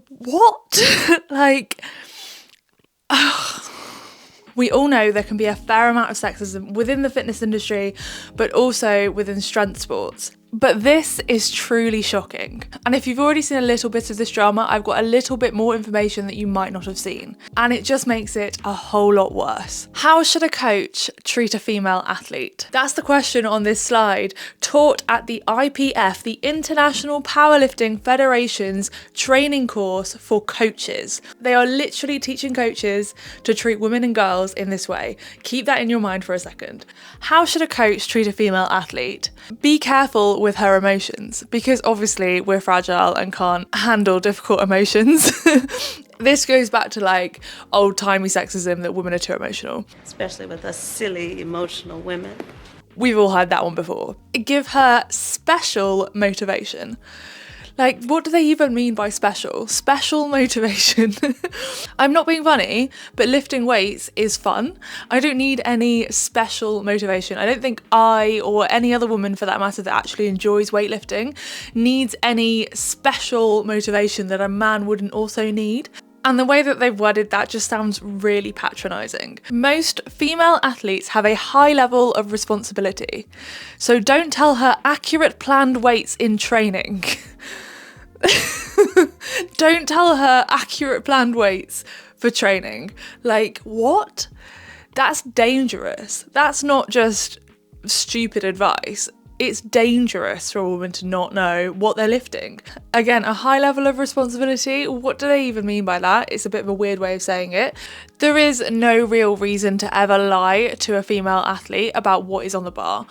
what? Like, we all know there can be a fair amount of sexism within the fitness industry, but also within strength sports. But this is truly shocking. And if you've already seen a little bit of this drama, I've got a little bit more information that you might not have seen. And it just makes it a whole lot worse. How should a coach treat a female athlete? That's the question on this slide, taught at the IPF, the International Powerlifting Federation's training course for coaches. They are literally teaching coaches to treat women and girls in this way. Keep that in your mind for a second. How should a coach treat a female athlete? Be careful with her emotions, because obviously we're fragile and can't handle difficult emotions. This goes back to like old-timey sexism that women are too emotional. Especially with us silly, emotional women. We've all heard that one before. Give her special motivation. Like, what do they even mean by special? Special motivation. I'm not being funny, but lifting weights is fun. I don't need any special motivation. I don't think I, or any other woman for that matter that actually enjoys weightlifting, needs any special motivation that a man wouldn't also need. And the way that they've worded that just sounds really patronising. Most female athletes have a high level of responsibility. So don't tell her accurate planned weights in training. Don't tell her accurate planned weights for training. Like, what? That's dangerous. That's not just stupid advice. It's dangerous for a woman to not know what they're lifting. Again, a high level of responsibility. What do they even mean by that? It's a bit of a weird way of saying it. There is no real reason to ever lie to a female athlete about what is on the bar,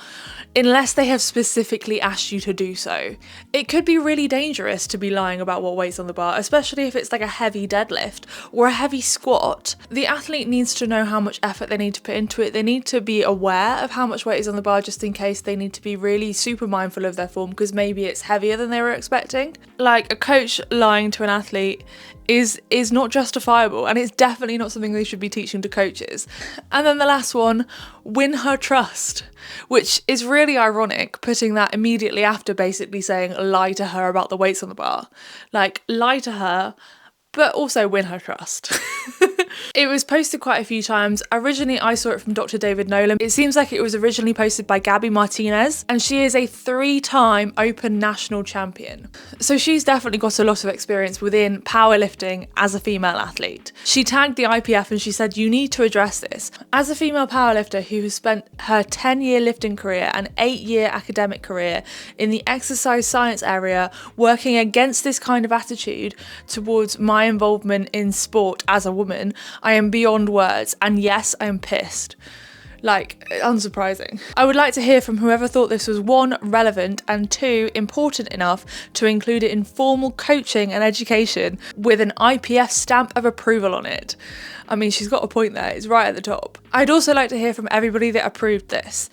unless they have specifically asked you to do so. It could be really dangerous to be lying about what weight's on the bar, especially if it's like a heavy deadlift or a heavy squat. The athlete needs to know how much effort they need to put into it. They need to be aware of how much weight is on the bar, just in case they need to be really super mindful of their form, because maybe it's heavier than they were expecting. Like, a coach lying to an athlete is not justifiable, and it's definitely not something they should be teaching to coaches. And then the last one, win her trust, which is really ironic, putting that immediately after basically saying lie to her about the weights on the bar. Like, lie to her, but also win her trust. It was posted quite a few times. Originally, I saw it from Dr. David Nolan. It seems like it was originally posted by Gabby Martinez, and she is a 3-time Open National Champion. So she's definitely got a lot of experience within powerlifting as a female athlete. She tagged the IPF and she said, you need to address this. As a female powerlifter who has spent her 10-year lifting career and 8-year academic career in the exercise science area, working against this kind of attitude towards my involvement in sport as a woman, I am beyond words, and yes, I am pissed. Like, unsurprising. I would like to hear from whoever thought this was 1, relevant, and 2, important enough to include it in formal coaching and education with an IPF stamp of approval on it. I mean, she's got a point there, it's right at the top. I'd also like to hear from everybody that approved this.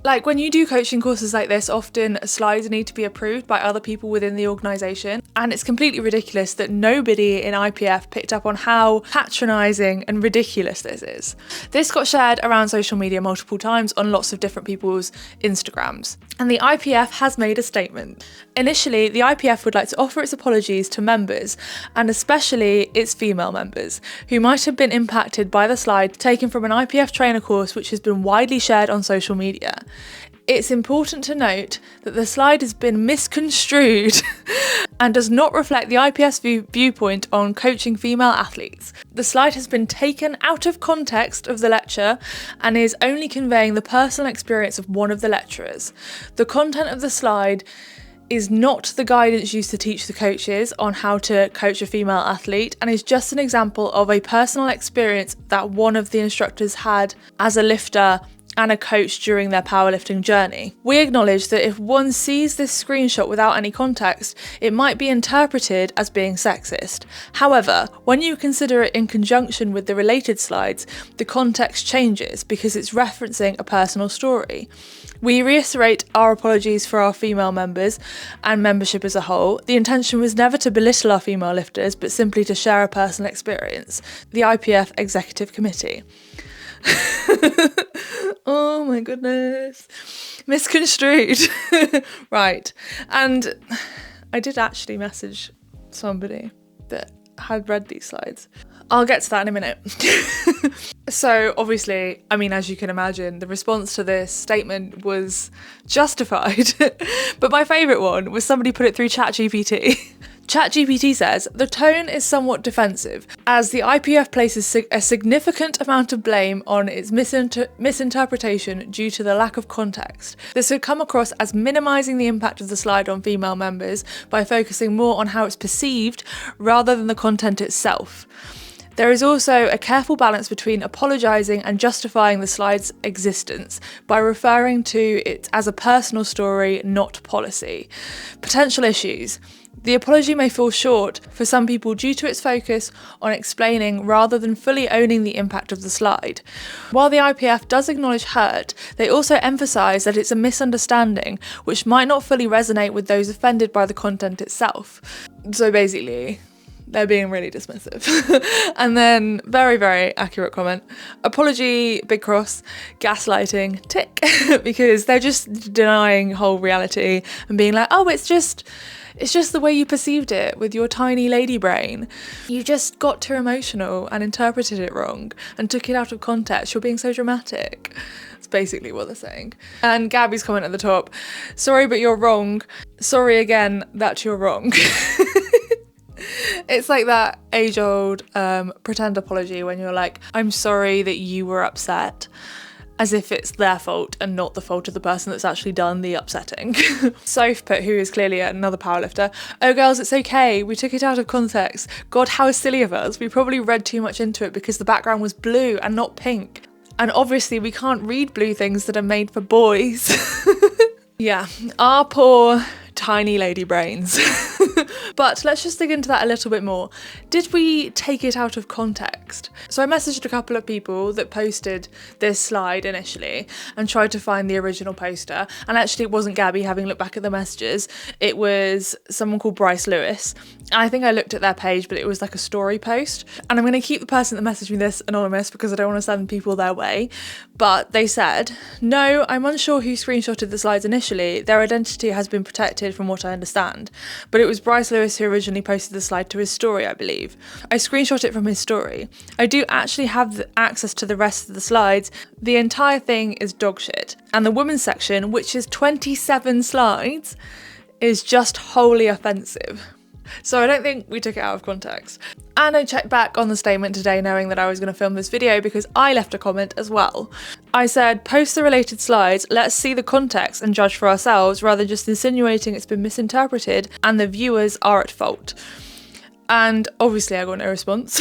Like, when you do coaching courses like this, often slides need to be approved by other people within the organisation, and it's completely ridiculous that nobody in IPF picked up on how patronising and ridiculous this is. This got shared around social media multiple times on lots of different people's Instagrams, and the IPF has made a statement. Initially, the IPF would like to offer its apologies to members, and especially its female members, who might have been impacted by the slide taken from an IPF trainer course which has been widely shared on social media. It's important to note that the slide has been misconstrued and does not reflect the IPF's viewpoint on coaching female athletes. The slide has been taken out of context of the lecture and is only conveying the personal experience of one of the lecturers. The content of the slide is not the guidance used to teach the coaches on how to coach a female athlete, and is just an example of a personal experience that one of the instructors had as a lifter and a coach during their powerlifting journey. We acknowledge that if one sees this screenshot without any context, it might be interpreted as being sexist. However, when you consider it in conjunction with the related slides, the context changes because it's referencing a personal story. We reiterate our apologies for our female members and membership as a whole. The intention was never to belittle our female lifters, but simply to share a personal experience. The IPF Executive Committee. Oh my goodness. Misconstrued. Right. And I did actually message somebody that had read these slides. I'll get to that in a minute. So obviously, I mean, as you can imagine, the response to this statement was justified. But my favourite one was somebody put it through ChatGPT. ChatGPT says, the tone is somewhat defensive, as the IPF places a significant amount of blame on its misinterpretation due to the lack of context. This would come across as minimising the impact of the slide on female members by focusing more on how it's perceived rather than the content itself. There is also a careful balance between apologising and justifying the slide's existence by referring to it as a personal story, not policy. Potential issues. The apology may fall short for some people due to its focus on explaining rather than fully owning the impact of the slide. While the IPF does acknowledge hurt, they also emphasise that it's a misunderstanding which might not fully resonate with those offended by the content itself. So basically, they're being really dismissive. And then, very, very accurate comment. Apology, big cross. Gaslighting, tick. Because they're just denying whole reality and being like, oh, it's just the way you perceived it with your tiny lady brain. You just got too emotional and interpreted it wrong and took it out of context. You're being so dramatic. That's basically what they're saying. And Gabby's comment at the top, sorry, but you're wrong. Sorry again that you're wrong. It's like that age-old pretend apology when you're like, I'm sorry that you were upset, as if it's their fault and not the fault of the person that's actually done the upsetting. Soph put, who is clearly another powerlifter, oh girls, it's okay, we took it out of context. God, how silly of us. We probably read too much into it because the background was blue and not pink. And obviously we can't read blue things that are made for boys. Yeah, our poor tiny lady brains. But let's just dig into that a little bit more. Did we take it out of context? So I messaged a couple of people that posted this slide initially and tried to find the original poster. And actually it wasn't Gabby, having looked back at the messages. It was someone called Bryce Lewis. And I think I looked at their page, but it was like a story post. And I'm going to keep the person that messaged me this anonymous because I don't want to send people their way. But they said, no, I'm unsure who screenshotted the slides initially. Their identity has been protected from what I understand. But it was Bryce Lewis who originally posted the slide to his story, I believe. I screenshot it from his story. I do actually have access to the rest of the slides. The entire thing is dog shit. And the women's section, which is 27 slides, is just wholly offensive. So I don't think we took it out of context. And I checked back on the statement today knowing that I was going to film this video because I left a comment as well. I said, post the related slides, let's see the context and judge for ourselves rather than just insinuating it's been misinterpreted and the viewers are at fault. And obviously I got no response.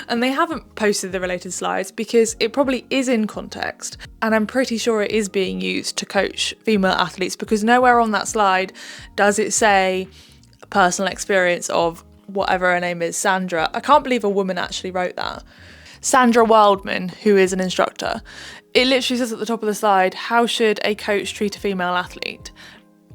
And they haven't posted the related slides because it probably is in context. And I'm pretty sure it is being used to coach female athletes because nowhere on that slide does it say personal experience of whatever her name is, Sandra. I can't believe a woman actually wrote that. Sandra Wildman, who is an instructor. It literally says at the top of the slide, how should a coach treat a female athlete?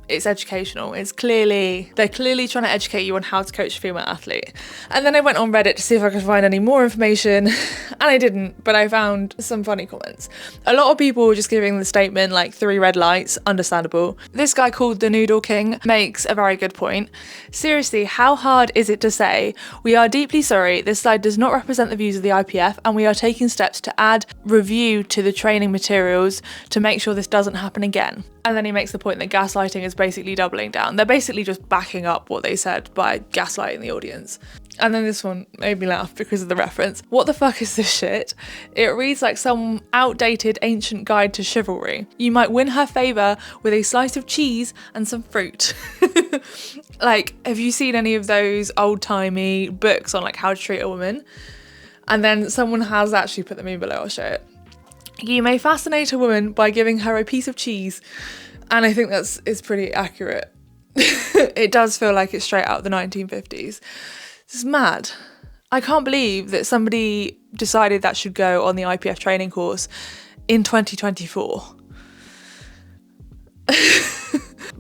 It's educational. They're clearly trying to educate you on how to coach a female athlete. And then I went on Reddit to see if I could find any more information, and I didn't, but I found some funny comments. A lot of people were just giving the statement like 3 red lights, understandable. This guy called the Noodle King makes a very good point. Seriously, how hard is it to say, we are deeply sorry, this slide does not represent the views of the IPF, and we are taking steps to add review to the training materials to make sure this doesn't happen again. And then he makes the point that gaslighting is basically doubling down. They're basically just backing up what they said by gaslighting the audience. And then this one made me laugh because of the reference. What the fuck is this shit? It reads like some outdated ancient guide to chivalry. You might win her favour with a slice of cheese and some fruit. Like, have you seen any of those old-timey books on like how to treat a woman? And then someone has actually put them in below, I'll show it. You may fascinate a woman by giving her a piece of cheese. And I think it's pretty accurate. It does feel like it's straight out of the 1950s. This is mad. I can't believe that somebody decided that should go on the IPF training course in 2024.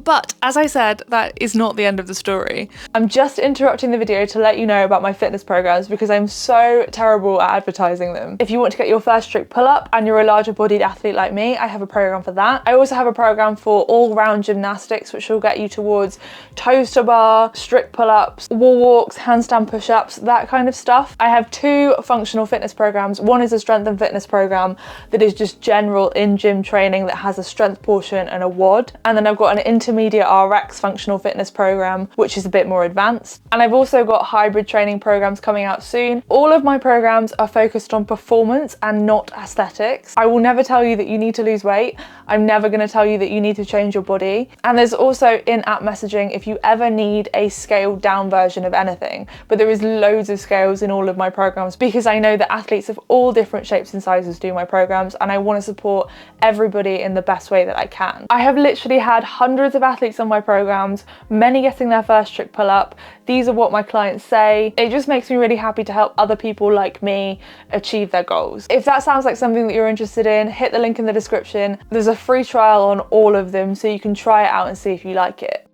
But as I said, that is not the end of the story. I'm just interrupting the video to let you know about my fitness programs because I'm so terrible at advertising them. If you want to get your first strict pull-up and you're a larger bodied athlete like me, I have a program for that. I also have a program for all-round gymnastics, which will get you towards toes to bar, strict pull-ups, wall walks, handstand push-ups, that kind of stuff. I have 2 functional fitness programs. One is a strength and fitness program that is just general in-gym training that has a strength portion and a WOD. And then I've got an intermediate RX functional fitness program, which is a bit more advanced. And I've also got hybrid training programs coming out soon. All of my programs are focused on performance and not aesthetics. I will never tell you that you need to lose weight. I'm never going to tell you that you need to change your body. And there's also in-app messaging if you ever need a scaled down version of anything. But there is loads of scales in all of my programs because I know that athletes of all different shapes and sizes do my programs, and I want to support everybody in the best way that I can. I have literally had hundreds of athletes on my programs, many getting their first strict pull-up. These are what my clients say. It just makes me really happy to help other people like me achieve their goals. If that sounds like something that you're interested in, hit the link in the description. There's a free trial on all of them so you can try it out and see if you like it.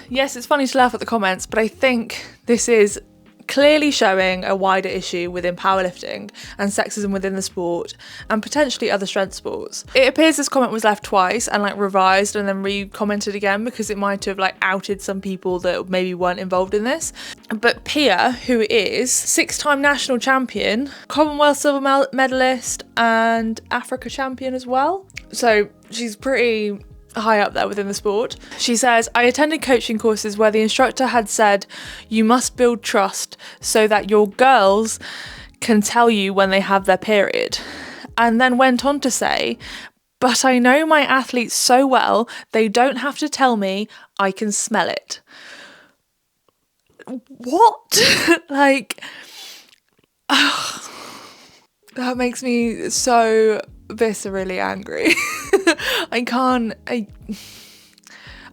Yes, it's funny to laugh at the comments, but I think this is clearly showing a wider issue within powerlifting and sexism within the sport and potentially other strength sports. It appears this comment was left twice and like revised and then re-commented again because it might have like outed some people that maybe weren't involved in this. But Pia, who is 6-time national champion, Commonwealth silver medalist and Africa champion as well. So she's pretty high up there within the sport. She says, I attended coaching courses where the instructor had said you must build trust so that your girls can tell you when they have their period. And then went on to say, but I know my athletes so well, they don't have to tell me, I can smell it. What? Like, that makes me so viscerally angry. I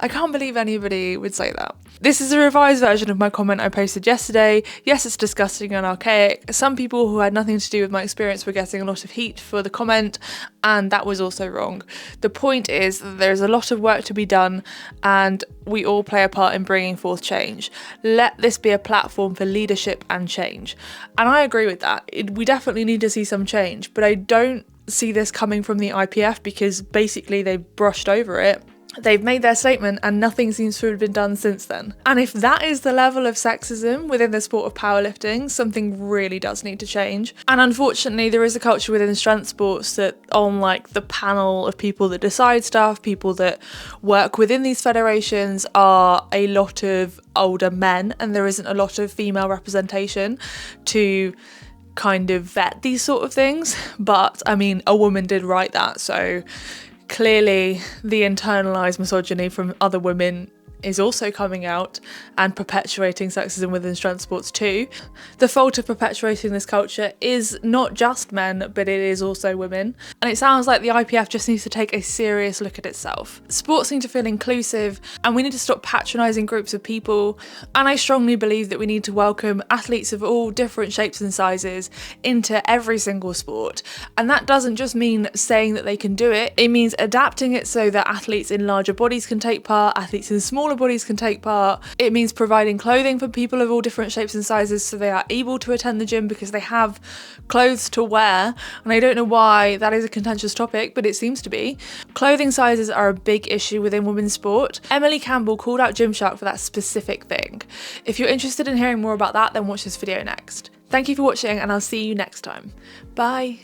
can't believe anybody would say that. This is a revised version of my comment I posted yesterday. Yes, it's disgusting and archaic. Some people who had nothing to do with my experience were getting a lot of heat for the comment, and that was also wrong. The point is that there's a lot of work to be done and we all play a part in bringing forth change. Let this be a platform for leadership and change. And I agree with that. We definitely need to see some change, but I don't see this coming from the IPF because basically they brushed over it. They've made their statement and nothing seems to have been done since then. And if that is the level of sexism within the sport of powerlifting, something really does need to change. And unfortunately, there is a culture within strength sports that on like the panel of people that decide stuff, people that work within these federations are a lot of older men, and there isn't a lot of female representation to kind of vet these sort of things. But I mean, a woman did write that, so clearly the internalized misogyny from other women is also coming out and perpetuating sexism within strength sports too. The fault of perpetuating this culture is not just men, but it is also women. And it sounds like the IPF just needs to take a serious look at itself. Sports need to feel inclusive and we need to stop patronising groups of people. And I strongly believe that we need to welcome athletes of all different shapes and sizes into every single sport. And that doesn't just mean saying that they can do it, it means adapting it so that athletes in larger bodies can take part, athletes in smaller bodies can take part. It means providing clothing for people of all different shapes and sizes so they are able to attend the gym because they have clothes to wear. And I don't know why that is a contentious topic, but it seems to be. Clothing sizes are a big issue within women's sport. Emily Campbell called out Gymshark for that specific thing. If you're interested in hearing more about that, then watch this video next. Thank you for watching and I'll see you next time. Bye.